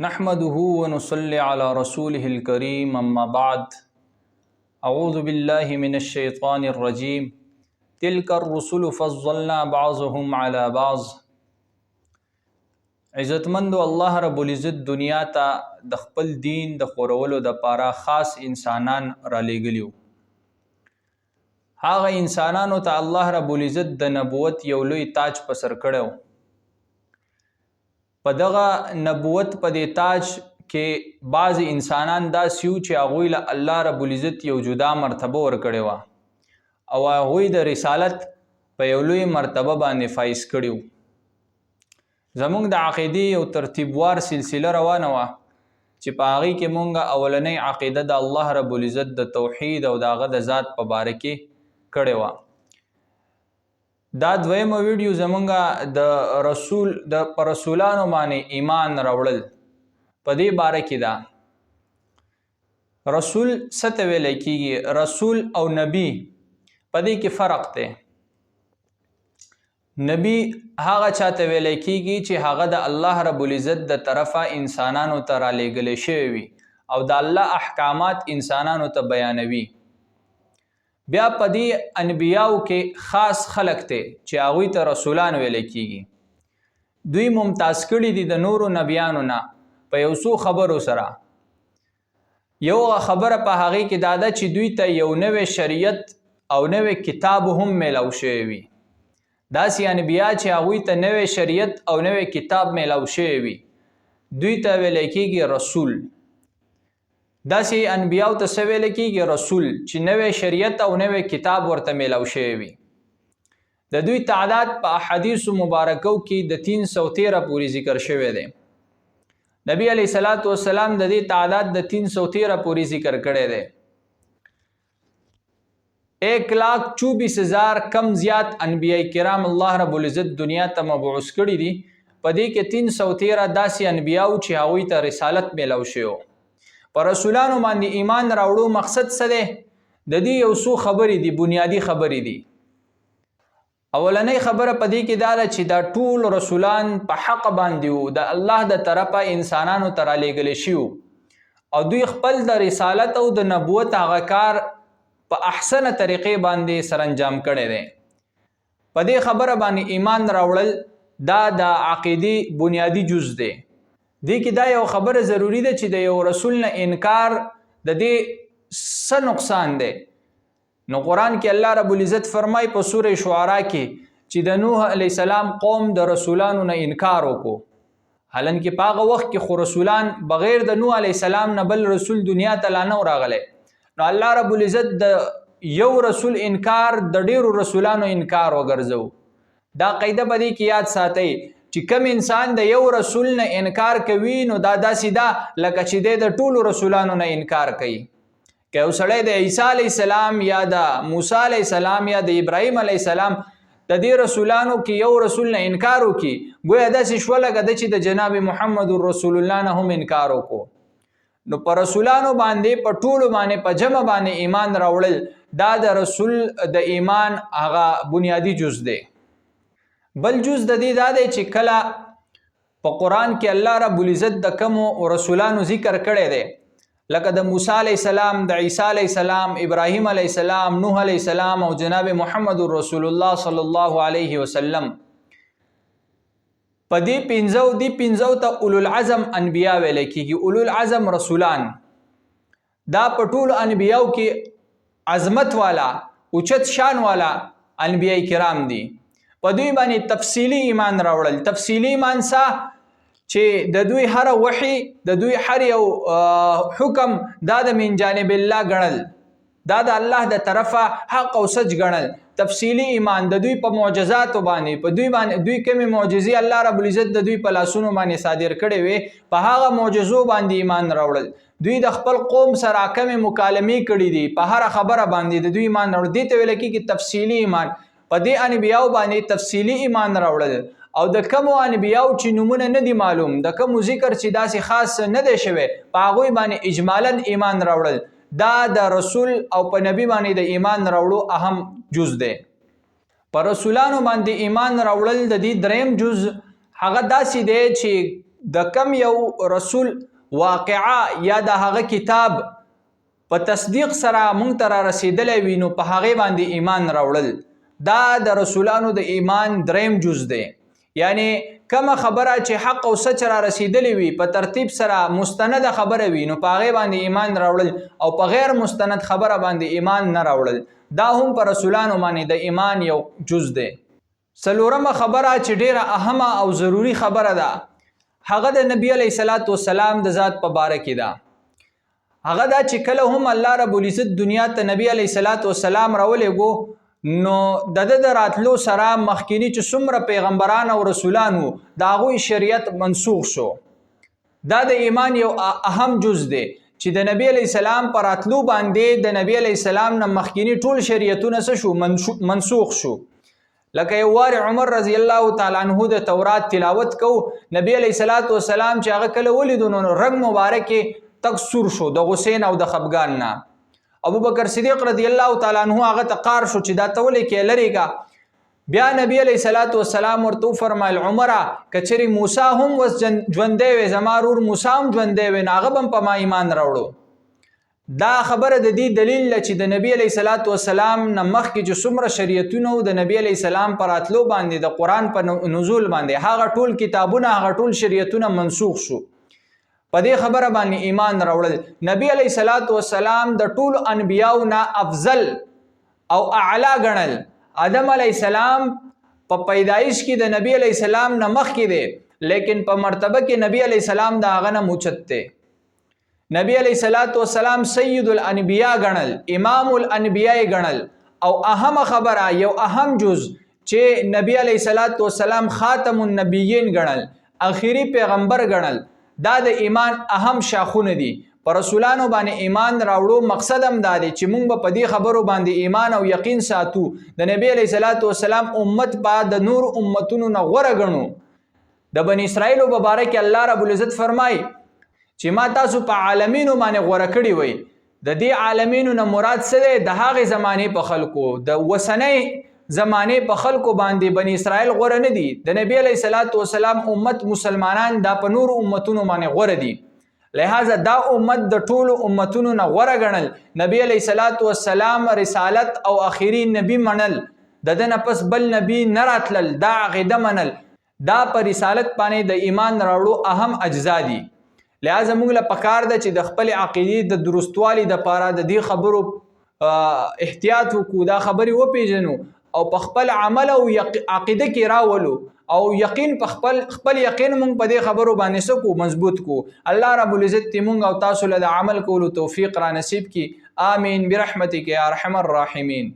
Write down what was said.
नहमदुहु व नुसल्ली अला रसूलिहिल करीम अम्मा बाद अऊज़ु बिल्लाहि मिनश शैतानिर रजीम तिलकर रुसुलु फज़्ज़लना बाज़ुहुम अला बाज़। इज़्ज़तमंदो अल्लाह रब्बुल इज़्ज़त दुनिया ता द खपल दीन द खौरवलु द पारा ख़ास इंसानान را लेगलिو। هغه इंसानانو ته الله رب العزت د نبوت یو لوی تاج په سر کړو. په دغه نبوت په دې تاج کې بعض انسانان داسې یو چې هغوی له الله رب العزت یو جدا مرتبه ورکړې وه او هغوی د رسالت په یو لوی مرتبه باندې فایز کړي وو. زمونږ د عقیدې یو ترتیبوار سلسله روانه وه چې په هغې کې مونږ اولنۍ عقیده د الله رب العزت د توحید او د هغه د ذات په باره کې کړې وه. دا دویمه ویډیو زمونږ د رسولانو باندې ایمان راوړل په دې باره کې ده. رسول څه ته ویلی کېږي؟ رسول او نبی په دې کې فرق دی. نبی هغه چاته ویلی کېږي چې هغه د الله رب العزت د طرفه انسانانو ته رالیږلی شوی وي او د الله احکامات انسانانو ته بیانوي. بیا په دې انبیاو کې خاص خلق ته چې هغوی ته رسولان ویلی کېږي. دوی ممتاز کړي دي د نورو نبیانو نه په یو څو خبرو سره. یو خبره په هغې کې دا ده چې دوی ته یو نوی شریعت او نوی کتاب هم میلاو شوی وي. داسې انبیا چې هغوی ته نوی شریعت او نوی کتاب میلاو شوی وي دوی ته ویلی کېږي رسول. داسې انبیاو ته څه ویلی کېږي؟ رسول، چې نوی شریعت او نوی کتاب ورته میلاو شوی وي. د دوی تعداد په احادیثو مبارکو کې د 313 پورې ذکر شوی دی. نبی علیه الصلاۃ والسلام د دې تعداد د 313 پورې ذکر کړی دی. 1,24,000 کم زیات انبیاء کرام الله رب العزت دنیا ته مبعوث کړي دي. په دې کې 313 داسې انبیاو چې هغوی ته رسالت میلاو شوی. پر رسولانو باندې ایمان راوړو مقصد څه دی؟ د دې یو څو خبرې دي، بنیادی خبرې دي. اولنۍ خبره په دې کې دا ده چې دا ټول رسولان په حق باندې وو، د الله د طرفه انسانانو ته رالیږلی شوي او دوی خپل د رسالت او د نبوت هغه کار په احسنه طریقې باندې سرانجام کړی دی. په دې خبره باندې ایمان راوړل دا د عقیدې بنیادی جز دی. دې کې دا یو خبره ضروری ده چې د یو رسول نه انکار د دې څه نقصان دی. نو قرآن کې الله رب العزت فرمای په سوره شعراء کې چې د نوح علیه السلام قوم د رسولانو نه انکار وکړو. حالانکه په هغه وخت کې خو رسولان بغیر د نوح علیه السلام نه بل رسول دنیا ته لا نه راغلی. نو الله رب العزت د یو رسول انکار د ډیرو رسولانو انکار وګرځو. دا قاعده په دې کې یاد ساتئ چې کم انسان د یو رسول نه انکار کوي نو دا داسې ده لکه چې د ټولو رسولانو نه انکار کوي. که یو سړی د عیسی علیه السلام یا د موسی علیه السلام یا د ابراهیم علیه السلام د دې رسولانو کې یو رسول نه انکار وکړي ګویا داسې شوه لکه ده چې د جناب محمد رسول الله نه هم انکار وکړو. نو په رسولانو باندې په ټولو باندې په جمع باندې ایمان راوړل دا د رسول د ایمان هغه بنیادی جز دی. بل جز د دې دا دی چې کله په قرآن کې الله رب العزت د کومو رسولانو ذکر کړی دی لکه د موسی علیه السلام، د عیسی علیه السلام، ابراهیم علیه السلام، نوح علیه السلام او جناب محمد رسول الله صلی الله علیه وسلم. په دې پنځو ته اولو العزم انبیا ویلی کېږي. اولو العزم رسولان دا په ټولو انبیاو کې عظمت والا اوچت شان والا انبیاء کرام دي. په دوی باندې تفصیلی ایمان راوړل. تفصیلی ایمان څه؟ چې د دوی هر وحی، د دوی هر یو حکم دا د من جانب الله ګڼل، دا د الله د طرفه حق او سچ ګڼل. تفصیلی ایمان د دوی په معجزاتو باندې، په دوی باندې دوی کومې معجزې الله رب العزت د دوی په لاسونو باندې صادر کړي وي په هغه معجزو باندې ایمان راوړل. دوی د خپل قوم سره کومې مکالمې کړي دي په هر خبره باندې د دوی ایمان راوړل. دې ته ویل کېږي تفصیلی ایمان. په دې انبیاو باندې تفصیلی ایمان راوړل او د کومو انبیاو چې نومونه نه دي معلوم، د کومو ذکر چې داسې خاص نه دی شوی په هغوی باندې اجمالا ایمان راوړل دا د رسول او په نبی باندې د ایمان راوړو اهم جز دی. په رسولانو باندې ایمان راوړل د دې دریم جز هغه داسې دی چې د کم یو رسول واقعه یا د هغه کتاب په تصدیق سره مونږ ته را رسیدلی وي نو په هغې باندې ایمان راوړل دا د رسولانو د ایمان دریم جز دی. یعنی کومه خبره چې حق او سچ را رسیدلی وي په ترتیب سره مستند خبره وي نو په هغې باندې ایمان راوړل او په غیر مستند خبره باندې ایمان نه راوړل دا هم په رسولانو باندې د ایمان یو جز دی. څلورمه خبره چې ډیره اهمه او ضروری خبره ده هغه د نبی علیه الصلاۃ والسلام د ذات په باره کې ده. هغه دا چې کله هم الله رب العزت دنیا ته نبی علیه الصلاۃ والسلام راولېږو نو د د راتلو سره مخکینی چې څومره پیغمبران او رسولان وو د هغوی شریعت منسوخ شو. دا د ایمان یو اهم جز دی چې د نبی علیه السلام پر راتلو باندې د نبی علیه السلام نه مخکینی ټول شریعتونه څه شو منسوخ شو. لکه یو وار عمر رضی الله تعالی عنہ د تورات تلاوت کو نبی علیه الصلاۃ والسلام چې هغه کله ولیدو نو رنگ مبارک تک سور شو د غسین او د خفګان نه. ابو بکر صدیق رضی الله تعالی عنہ هغه تقار شو چې دا تولې کې لریګا بیا نبی علیہ الصلوۃ والسلام ورته فرمایل عمره کچری موسی هم وس ژوندې وې زمارور موسی هم ژوندې وې هغه هم په ما ایمان راوړو. دا خبره د دې دلیل چې د نبی علیہ الصلوۃ والسلام نه مخکې چې څومره شریعتونه د نبی علیہ السلام پر راتلو باندې د قران په نزول باندې هغه ټول کتابونه هغه ټول شریعتونه منسوخ شو. په دې خبره باندې ایمان راوړل. نبی علیہ الصلوۃ والسلام د ټول انبیاو نه افضل او اعلی ګڼل. آدم علیہ السلام په پیدایش کې د نبی علیہ السلام نه مخکې دی لیکن په مرتبه کې نبی علیہ السلام د هغه نه موچت دی. نبی علیہ الصلوۃ والسلام سید الانبیاء ګڼل امام الانبیاء ګڼل او اهم خبره یو اهم جز چې نبی علیہ الصلوۃ والسلام خاتم النبیین ګڼل اخیری پیغمبر ګڼل. دا د ایمان اهم شاخونه دي. پر رسولانو باندې ایمان راوړو مقصد هم دا دی چې موږ په دې خبرو باندې ایمان او یقین ساتو د نبی علیہ الصلوۃ والسلام امت په د نور امتونو نه غوره ګڼو. د بنی اسرائیل مبارک الله رب العزت فرمای چې ما تاسو په عالمینو باندې غوره کړی وي. د دې عالمینو نه مراد څه دی؟ د هغې زمانې په خلکو د وسنۍ زمانه په خلکو باندې بنی اسرائیل غوره نه دي. د نبی علیہ الصلوۃ والسلام امت مسلمانان دا په نور امتونو باندې غوره دي. لہذا دا امت د ټولو امتونو نه غوره ګڼل. نبی علیہ الصلوۃ والسلام رسالت او اخیری نبی منل د دنه پس بل نبی نه راتلل دا عقیده منل دا په رسالت باندې د ایمان راوړو اهم اجزا دي. لہذا موږ له پکار ده چې د خپل عقیدې د درستوالي د پاره د دې خبرو احتیاط وکړو دا خبرې وپیژنو او په خپل عمل او عقیده کې راولو او یقین په خپل یقین مونږ په دې خبرو باندې سکو مضبوط کو. الله رب العزت مونږ او تاسو له عمل کولو توفیق را نصیب کی. آمین برحمتک یا ارحم الراحمین.